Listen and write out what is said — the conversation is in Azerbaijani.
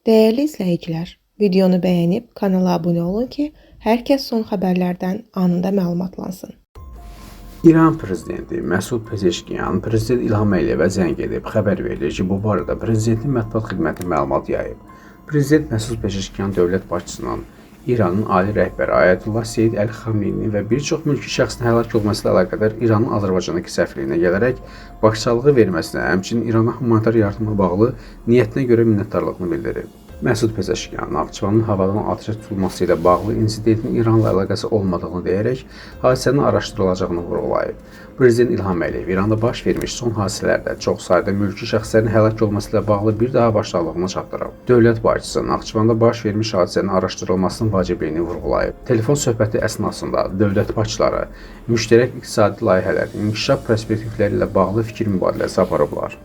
Değerli izləyicilər, videonu bəyənib kanala abunə olun ki, hər kəs son xəbərlərdən anında məlumatlansın. İran prezidenti Məsud Pezeşkiyan prezident İlham Əliyevə zəng edib xəbər verilir ki, bu barədə prezidentin mətbuat xidməti məlumat yayıb. Prezident Məsud Pezeşkiyan dövlət başçısının İranın ali rəhbəri Ayətullah Seyid Əli Xamneyinin və bir çox mülki şəxsin həlak olması ilə əlaqədar İranın Azərbaycandakı səfirliyinə gələrək başçılığı verməsinə, həmçinin İrana humanitar yardıma bağlı niyyətinə görə minnətdarlığını bildirib. Məsud Pezeşkiyan Naxçıvanın havadan atəşə tutulması ilə bağlı insidentin İranla əlaqəsi olmadığını deyərək hadisənin araşdırılacağını vurğulayıb. Prezident İlham Əliyev İranda baş vermiş son hadisələrdə çox sayda mülki şəxslərin həlak olması ilə bağlı bir daha başsağlığını çatdırıb. Dövlət başçısı Naxçıvanda baş vermiş hadisənin araşdırılmasının vacibliyini vurğulayıb. Telefon söhbəti əsnasında dövlət başçıları müştərək iqtisadi layihələrin inkişaf perspektivləri ilə bağlı fikir mübadiləsi aparıblar.